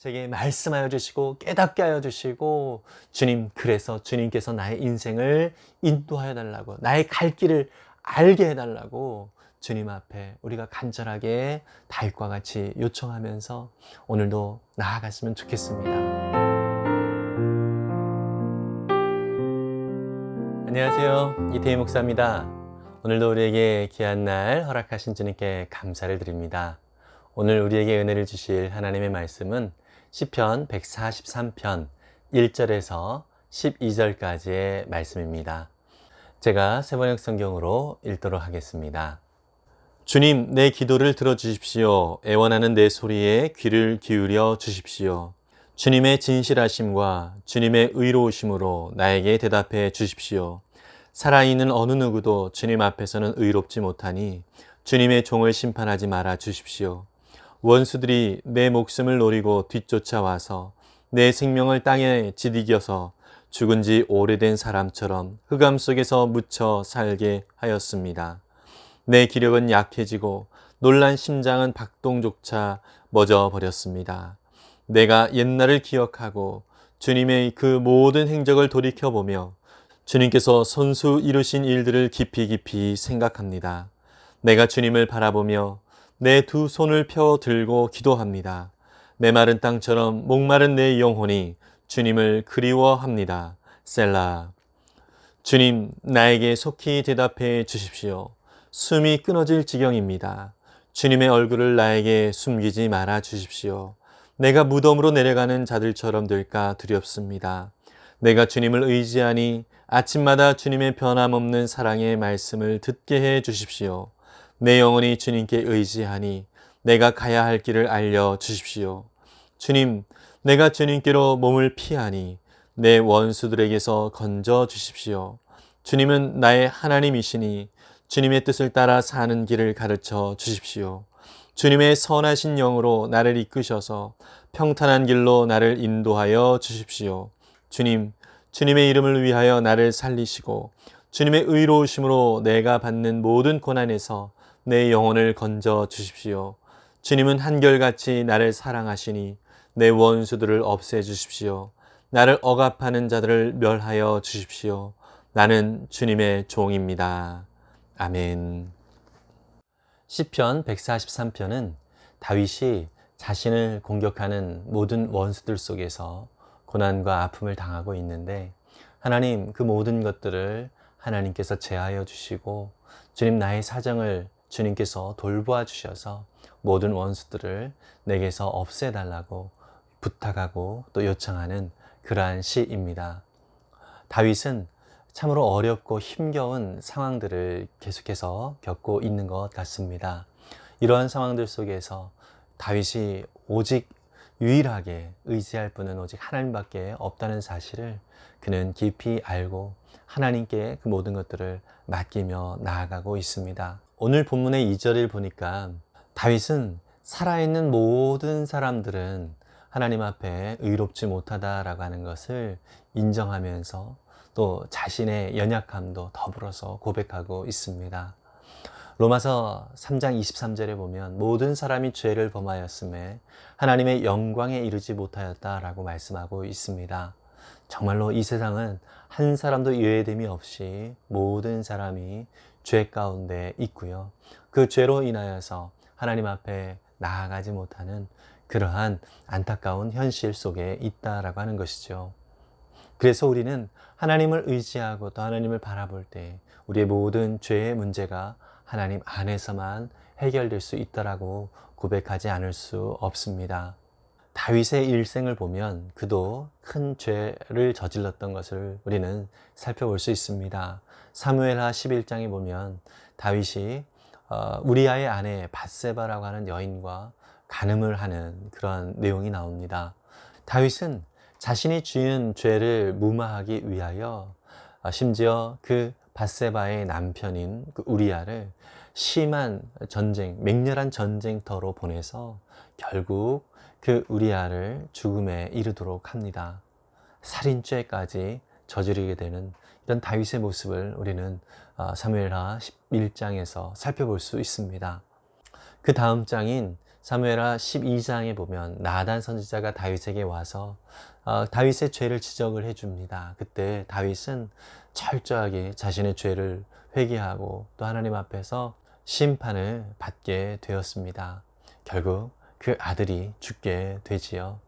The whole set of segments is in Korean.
제게 말씀하여 주시고 깨닫게 하여 주시고, 주님, 그래서 주님께서 나의 인생을 인도하여 달라고, 나의 갈 길을 알게 해달라고 주님 앞에 우리가 간절하게 다윗과 같이 요청하면서 오늘도 나아갔으면 좋겠습니다. 안녕하세요, 이태희 목사입니다. 오늘도 우리에게 귀한 날 허락하신 주님께 감사를 드립니다. 오늘 우리에게 은혜를 주실 하나님의 말씀은 시편 143편 1절에서 12절까지의 말씀입니다. 제가 세번역 성경으로 읽도록 하겠습니다. 주님, 내 기도를 들어주십시오. 애원하는 내 소리에 귀를 기울여 주십시오. 주님의 진실하심과 주님의 의로우심으로 나에게 대답해 주십시오. 살아있는 어느 누구도 주님 앞에서는 의롭지 못하니 주님의 종을 심판하지 말아 주십시오. 원수들이 내 목숨을 노리고 뒤쫓아와서 내 생명을 땅에 지디겨서 죽은 지 오래된 사람처럼 흑암 속에서 묻혀 살게 하였습니다. 내 기력은 약해지고 놀란 심장은 박동조차 멎어 버렸습니다. 내가 옛날을 기억하고 주님의 그 모든 행적을 돌이켜보며 주님께서 손수 이루신 일들을 깊이 생각합니다. 내가 주님을 바라보며 내 두 손을 펴 들고 기도합니다. 메마른 땅처럼 목마른 내 영혼이 주님을 그리워합니다. 셀라. 주님, 나에게 속히 대답해 주십시오. 숨이 끊어질 지경입니다. 주님의 얼굴을 나에게 숨기지 말아 주십시오. 내가 무덤으로 내려가는 자들처럼 될까 두렵습니다. 내가 주님을 의지하니 아침마다 주님의 변함없는 사랑의 말씀을 듣게 해 주십시오. 내 영혼이 주님께 의지하니 내가 가야 할 길을 알려 주십시오. 주님, 내가 주님께로 몸을 피하니 내 원수들에게서 건져 주십시오. 주님은 나의 하나님이시니 주님의 뜻을 따라 사는 길을 가르쳐 주십시오. 주님의 선하신 영으로 나를 이끄셔서 평탄한 길로 나를 인도하여 주십시오. 주님, 주님의 이름을 위하여 나를 살리시고 주님의 의로우심으로 내가 받는 모든 고난에서 내 영혼을 건져 주십시오. 주님은 한결같이 나를 사랑하시니 내 원수들을 없애 주십시오. 나를 억압하는 자들을 멸하여 주십시오. 나는 주님의 종입니다. 아멘. 시편 143편은 다윗이 자신을 공격하는 모든 원수들 속에서 고난과 아픔을 당하고 있는데, 하나님 그 모든 것들을 하나님께서 제하여 주시고 주님, 나의 사정을 주님께서 돌보아 주셔서 모든 원수들을 내게서 없애달라고 부탁하고 또 요청하는 그러한 시입니다. 다윗은 참으로 어렵고 힘겨운 상황들을 계속해서 겪고 있는 것 같습니다. 이러한 상황들 속에서 다윗이 오직 유일하게 의지할 분은 오직 하나님밖에 없다는 사실을 그는 깊이 알고 하나님께 그 모든 것들을 맡기며 나아가고 있습니다. 오늘 본문의 2절을 보니까 다윗은 살아있는 모든 사람들은 하나님 앞에 의롭지 못하다라고 하는 것을 인정하면서 또 자신의 연약함도 더불어서 고백하고 있습니다. 로마서 3장 23절에 보면 모든 사람이 죄를 범하였음에 하나님의 영광에 이르지 못하였다라고 말씀하고 있습니다. 정말로 이 세상은 한 사람도 예외됨이 없이 모든 사람이 죄 가운데 있고요. 그 죄로 인하여서 하나님 앞에 나아가지 못하는 그러한 안타까운 현실 속에 있다라고 하는 것이죠. 그래서 우리는 하나님을 의지하고 또 하나님을 바라볼 때 우리의 모든 죄의 문제가 하나님 안에서만 해결될 수 있다라고 고백하지 않을 수 없습니다. 다윗의 일생을 보면 그도 큰 죄를 저질렀던 것을 우리는 살펴볼 수 있습니다. 사무엘하 11장에 보면 다윗이 우리아의 아내 밧세바라고 하는 여인과 간음을 하는 그런 내용이 나옵니다. 다윗은 자신이 지은 죄를 무마하기 위하여 심지어 그 밧세바의 남편인 그 우리아를 심한 전쟁, 맹렬한 전쟁터로 보내서 결국 그 우리아를 죽음에 이르도록 합니다. 살인죄까지 저지르게 되는 이런 다윗의 모습을 우리는 사무엘하 11장에서 살펴볼 수 있습니다. 그 다음 장인 사무엘하 12장에 보면 나단 선지자가 다윗에게 와서 다윗의 죄를 지적을 해줍니다. 그때 다윗은 철저하게 자신의 죄를 회개하고 또 하나님 앞에서 심판을 받게 되었습니다. 결국 그 아들이 죽게 되지요.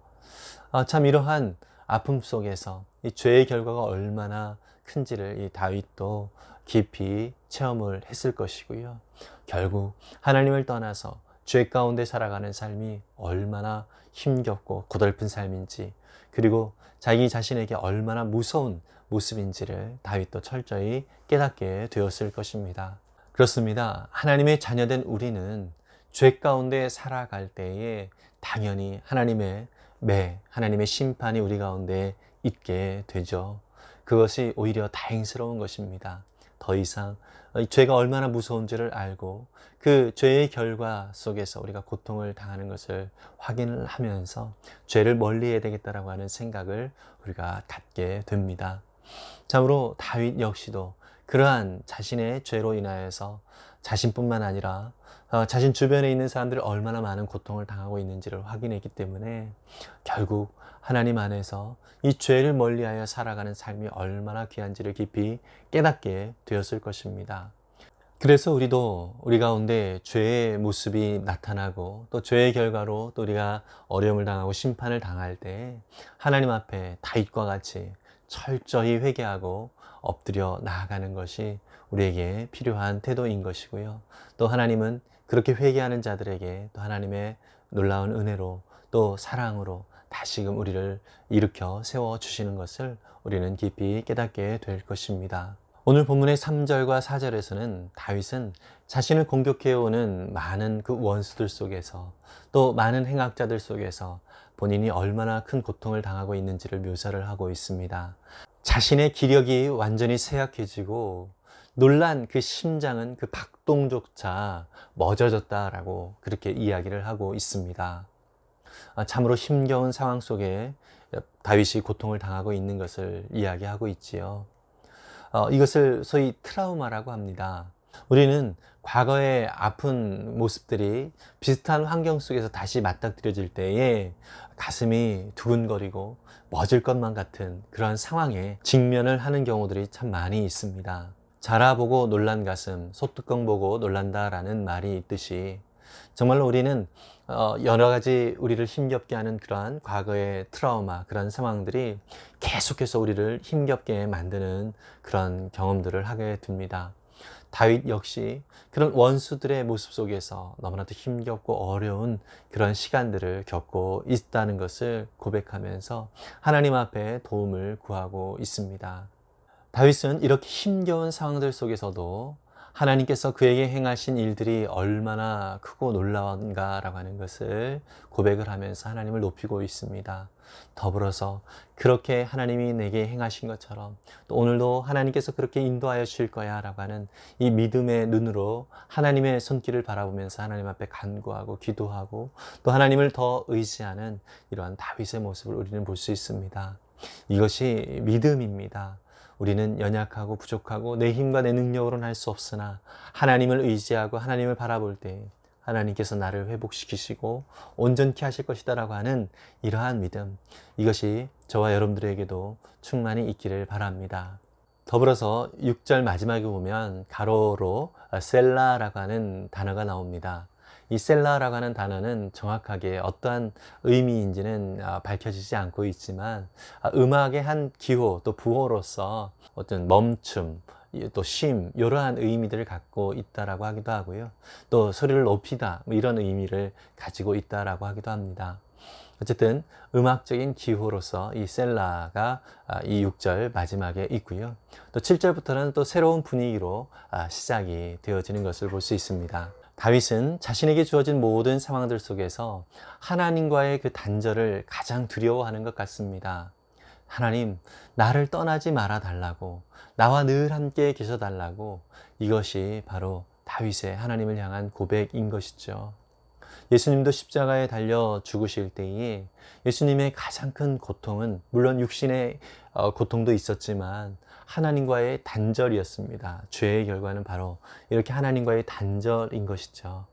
참 이러한 아픔 속에서 이 죄의 결과가 얼마나 큰지를 이 다윗도 깊이 체험을 했을 것이고요. 결국 하나님을 떠나서 죄 가운데 살아가는 삶이 얼마나 힘겹고 고달픈 삶인지, 그리고 자기 자신에게 얼마나 무서운 모습인지를 다윗도 철저히 깨닫게 되었을 것입니다. 그렇습니다. 하나님의 자녀된 우리는 죄 가운데 살아갈 때에 당연히 하나님의 심판이 우리 가운데 있게 되죠. 그것이 오히려 다행스러운 것입니다. 더 이상 이 죄가 얼마나 무서운지를 알고 그 죄의 결과 속에서 우리가 고통을 당하는 것을 확인을 하면서 죄를 멀리해야 되겠다라고 하는 생각을 우리가 갖게 됩니다. 참으로 다윗 역시도 그러한 자신의 죄로 인하여서 자신뿐만 아니라 자신 주변에 있는 사람들이 얼마나 많은 고통을 당하고 있는지를 확인했기 때문에 결국 하나님 안에서 이 죄를 멀리하여 살아가는 삶이 얼마나 귀한지를 깊이 깨닫게 되었을 것입니다. 그래서 우리도 우리 가운데 죄의 모습이 나타나고 또 죄의 결과로 또 우리가 어려움을 당하고 심판을 당할 때 하나님 앞에 다윗과 같이 철저히 회개하고 엎드려 나아가는 것이 우리에게 필요한 태도인 것이고요. 또 하나님은 그렇게 회개하는 자들에게 또 하나님의 놀라운 은혜로 또 사랑으로 다시금 우리를 일으켜 세워주시는 것을 우리는 깊이 깨닫게 될 것입니다. 오늘 본문의 3절과 4절에서는 다윗은 자신을 공격해오는 많은 그 원수들 속에서 또 많은 행악자들 속에서 본인이 얼마나 큰 고통을 당하고 있는지를 묘사를 하고 있습니다. 자신의 기력이 완전히 쇠약해지고 놀란 그 심장은 그 박동조차 멎어졌다라고 그렇게 이야기를 하고 있습니다. 참으로 힘겨운 상황 속에 다윗이 고통을 당하고 있는 것을 이야기하고 있지요. 이것을 소위 트라우마라고 합니다. 우리는 과거의 아픈 모습들이 비슷한 환경 속에서 다시 맞닥뜨려질 때에 가슴이 두근거리고 멎을 것만 같은 그러한 상황에 직면을 하는 경우들이 참 많이 있습니다. 자라보고 놀란 가슴, 소뚜껑 보고 놀란다라는 말이 있듯이 정말로 우리는 여러 가지 우리를 힘겹게 하는 그러한 과거의 트라우마, 그런 상황들이 계속해서 우리를 힘겹게 만드는 그런 경험들을 하게 됩니다. 다윗 역시 그런 원수들의 모습 속에서 너무나도 힘겹고 어려운 그런 시간들을 겪고 있다는 것을 고백하면서 하나님 앞에 도움을 구하고 있습니다. 다윗은 이렇게 힘겨운 상황들 속에서도 하나님께서 그에게 행하신 일들이 얼마나 크고 놀라운가라고 하는 것을 고백을 하면서 하나님을 높이고 있습니다. 더불어서 그렇게 하나님이 내게 행하신 것처럼 또 오늘도 하나님께서 그렇게 인도하여 주실 거야 라고 하는 이 믿음의 눈으로 하나님의 손길을 바라보면서 하나님 앞에 간구하고 기도하고 또 하나님을 더 의지하는 이러한 다윗의 모습을 우리는 볼 수 있습니다. 이것이 믿음입니다. 우리는 연약하고 부족하고 내 힘과 내 능력으로는 할 수 없으나 하나님을 의지하고 하나님을 바라볼 때 하나님께서 나를 회복시키시고 온전케 하실 것이다 라고 하는 이러한 믿음, 이것이 저와 여러분들에게도 충만히 있기를 바랍니다. 더불어서 6절 마지막에 보면 가로로 셀라라고 하는 단어가 나옵니다. 이 셀라라고 하는 단어는 정확하게 어떠한 의미인지는 밝혀지지 않고 있지만 음악의 한 기호 또 부호로서 어떤 멈춤 또 쉼 이러한 의미들을 갖고 있다라고 하기도 하고요. 또 소리를 높이다 이런 의미를 가지고 있다라고 하기도 합니다. 어쨌든 음악적인 기호로서 이 셀라가 이 6절 마지막에 있고요. 또 7절부터는 또 새로운 분위기로 시작이 되어지는 것을 볼 수 있습니다. 다윗은 자신에게 주어진 모든 상황들 속에서 하나님과의 그 단절을 가장 두려워하는 것 같습니다. 하나님, 나를 떠나지 말아 달라고, 나와 늘 함께 계셔 달라고, 이것이 바로 다윗의 하나님을 향한 고백인 것이죠. 예수님도 십자가에 달려 죽으실 때에 예수님의 가장 큰 고통은 물론 육신의 고통도 있었지만 하나님과의 단절이었습니다. 죄의 결과는 바로 이렇게 하나님과의 단절인 것이죠.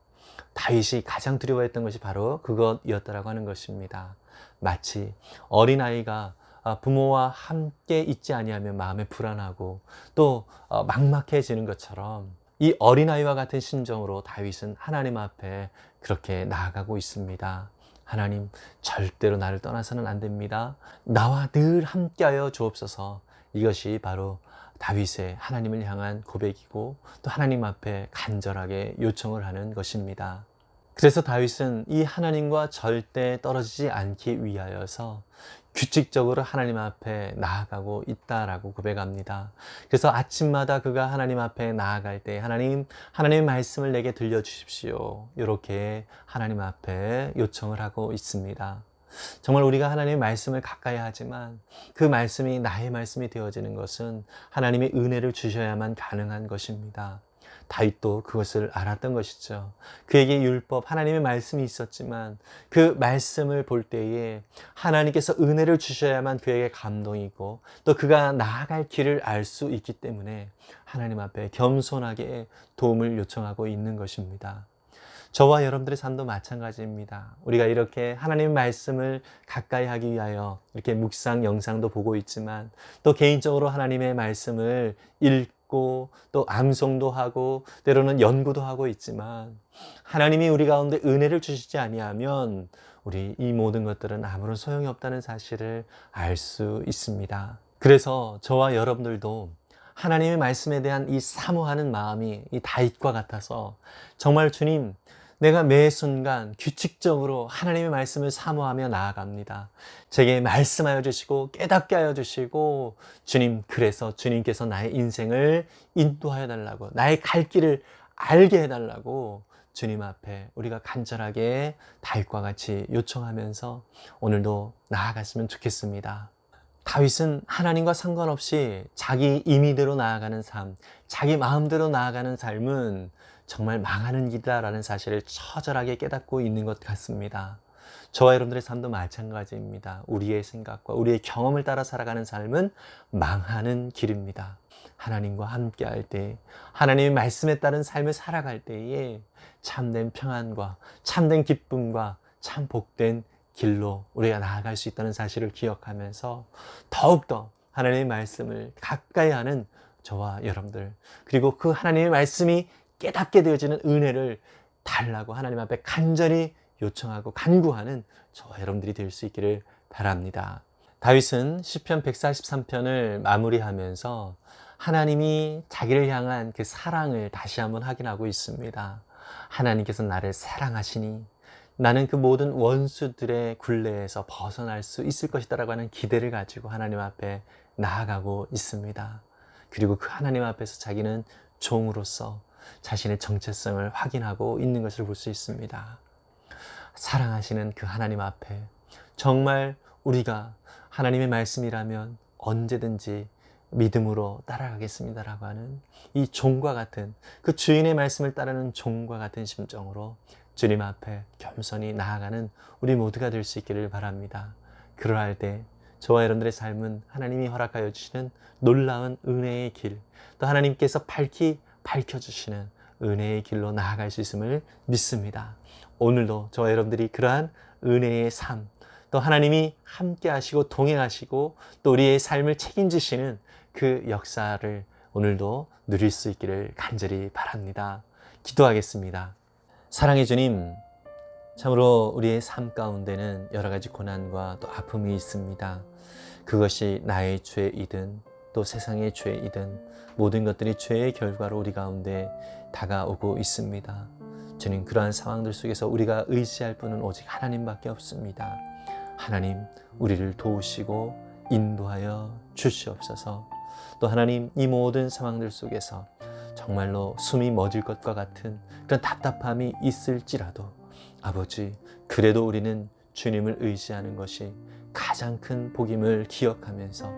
다윗이 가장 두려워했던 것이 바로 그것이었다라고 하는 것입니다. 마치 어린아이가 부모와 함께 있지 아니하면 마음에 불안하고 또 막막해지는 것처럼 이 어린아이와 같은 심정으로 다윗은 하나님 앞에 그렇게 나아가고 있습니다. 하나님, 절대로 나를 떠나서는 안 됩니다. 나와 늘 함께하여 주옵소서. 이것이 바로 다윗의 하나님을 향한 고백이고 또 하나님 앞에 간절하게 요청을 하는 것입니다. 그래서 다윗은 이 하나님과 절대 떨어지지 않기 위하여서 규칙적으로 하나님 앞에 나아가고 있다라고 고백합니다. 그래서 아침마다 그가 하나님 앞에 나아갈 때 하나님의 말씀을 내게 들려주십시오. 이렇게 하나님 앞에 요청을 하고 있습니다. 정말 우리가 하나님의 말씀을 가까이 하지만 그 말씀이 나의 말씀이 되어지는 것은 하나님의 은혜를 주셔야만 가능한 것입니다. 다윗도 그것을 알았던 것이죠. 그에게 율법, 하나님의 말씀이 있었지만 그 말씀을 볼 때에 하나님께서 은혜를 주셔야만 그에게 감동이고 또 그가 나아갈 길을 알 수 있기 때문에 하나님 앞에 겸손하게 도움을 요청하고 있는 것입니다. 저와 여러분들의 삶도 마찬가지입니다. 우리가 이렇게 하나님의 말씀을 가까이 하기 위하여 이렇게 묵상 영상도 보고 있지만 또 개인적으로 하나님의 말씀을 읽고 또 암송도 하고 때로는 연구도 하고 있지만 하나님이 우리 가운데 은혜를 주시지 아니하면 우리 이 모든 것들은 아무런 소용이 없다는 사실을 알 수 있습니다. 그래서 저와 여러분들도 하나님의 말씀에 대한 이 사모하는 마음이 이 다윗과 같아서 정말 주님, 내가 매 순간 규칙적으로 하나님의 말씀을 사모하며 나아갑니다. 제게 말씀하여 주시고 깨닫게 하여 주시고 주님, 그래서 주님께서 나의 인생을 인도하여 달라고, 나의 갈 길을 알게 해달라고 주님 앞에 우리가 간절하게 다윗과 같이 요청하면서 오늘도 나아갔으면 좋겠습니다. 다윗은 하나님과 상관없이 자기 임의대로 나아가는 삶, 자기 마음대로 나아가는 삶은 정말 망하는 길이다라는 사실을 처절하게 깨닫고 있는 것 같습니다. 저와 여러분들의 삶도 마찬가지입니다. 우리의 생각과 우리의 경험을 따라 살아가는 삶은 망하는 길입니다. 하나님과 함께 할 때, 하나님의 말씀에 따른 삶을 살아갈 때에 참된 평안과 참된 기쁨과 참 복된 길로 우리가 나아갈 수 있다는 사실을 기억하면서 더욱더 하나님의 말씀을 가까이 하는 저와 여러분들, 그리고 그 하나님의 말씀이 깨닫게 되어지는 은혜를 달라고 하나님 앞에 간절히 요청하고 간구하는 저와 여러분들이 될 수 있기를 바랍니다. 다윗은 시편 143편을 마무리하면서 하나님이 자기를 향한 그 사랑을 다시 한번 확인하고 있습니다. 하나님께서 나를 사랑하시니 나는 그 모든 원수들의 굴레에서 벗어날 수 있을 것이다라고 하는 기대를 가지고 하나님 앞에 나아가고 있습니다. 그리고 그 하나님 앞에서 자기는 종으로서 자신의 정체성을 확인하고 있는 것을 볼 수 있습니다. 사랑하시는 그 하나님 앞에 정말 우리가 하나님의 말씀이라면 언제든지 믿음으로 따라가겠습니다라고 하는 이 종과 같은, 그 주인의 말씀을 따르는 종과 같은 심정으로 주님 앞에 겸손히 나아가는 우리 모두가 될 수 있기를 바랍니다. 그러할 때 저와 여러분들의 삶은 하나님이 허락하여 주시는 놀라운 은혜의 길, 또 하나님께서 밝혀주시는 은혜의 길로 나아갈 수 있음을 믿습니다. 오늘도 저와 여러분들이 그러한 은혜의 삶, 또 하나님이 함께 하시고 동행하시고 또 우리의 삶을 책임지시는 그 역사를 오늘도 누릴 수 있기를 간절히 바랍니다. 기도하겠습니다. 사랑의 주님, 참으로 우리의 삶 가운데는 여러 가지 고난과 또 아픔이 있습니다. 그것이 나의 죄이든 또 세상의 죄이든 모든 것들이 죄의 결과로 우리 가운데 다가오고 있습니다. 주님, 그러한 상황들 속에서 우리가 의지할 분은 오직 하나님밖에 없습니다. 하나님, 우리를 도우시고 인도하여 주시옵소서. 또 하나님, 이 모든 상황들 속에서 정말로 숨이 멎을 것과 같은 그런 답답함이 있을지라도 아버지, 그래도 우리는 주님을 의지하는 것이 가장 큰 복임을 기억하면서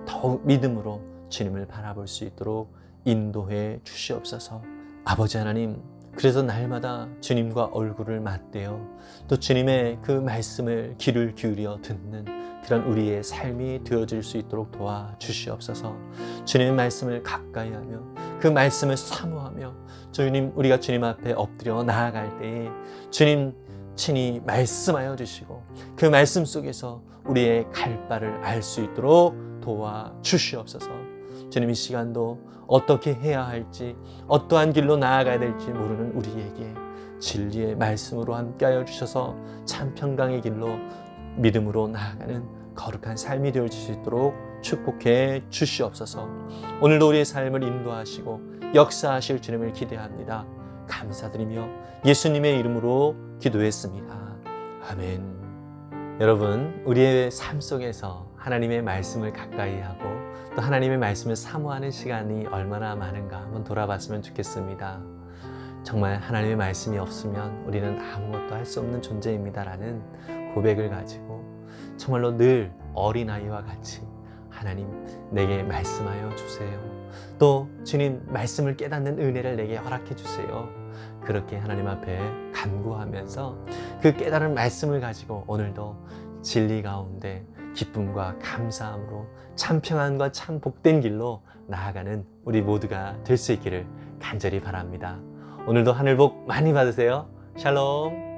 더욱 믿음으로 주님을 바라볼 수 있도록 인도해 주시옵소서. 아버지 하나님, 그래서 날마다 주님과 얼굴을 맞대어 또 주님의 그 말씀을 귀를 기울여 듣는 그런 우리의 삶이 되어질 수 있도록 도와주시옵소서. 주님의 말씀을 가까이 하며 그 그 말씀을 사모하며 주님, 우리가 주님 앞에 엎드려 나아갈 때에 주님 친히 말씀하여 주시고 그 말씀 속에서 우리의 갈 바를 알 수 있도록 도와주시옵소서. 주님, 이 시간도 어떻게 해야 할지, 어떠한 길로 나아가야 될지 모르는 우리에게 진리의 말씀으로 함께하여 주셔서 참 평강의 길로 믿음으로 나아가는 거룩한 삶이 되어 주실 수 있도록 축복해 주시옵소서. 오늘도 우리의 삶을 인도하시고 역사하실 주님을 기대합니다. 감사드리며 예수님의 이름으로 기도했습니다. 아멘. 여러분, 우리의 삶 속에서 하나님의 말씀을 가까이 하고 또 하나님의 말씀을 사모하는 시간이 얼마나 많은가 한번 돌아봤으면 좋겠습니다. 정말 하나님의 말씀이 없으면 우리는 아무것도 할 수 없는 존재입니다라는 고백을 가지고 정말로 늘 어린아이와 같이 하나님, 내게 말씀하여 주세요. 또 주님, 말씀을 깨닫는 은혜를 내게 허락해 주세요. 그렇게 하나님 앞에 간구하면서 그 깨달은 말씀을 가지고 오늘도 진리 가운데 기쁨과 감사함으로 참 평안과 참 복된 길로 나아가는 우리 모두가 될 수 있기를 간절히 바랍니다. 오늘도 하늘 복 많이 받으세요. 샬롬.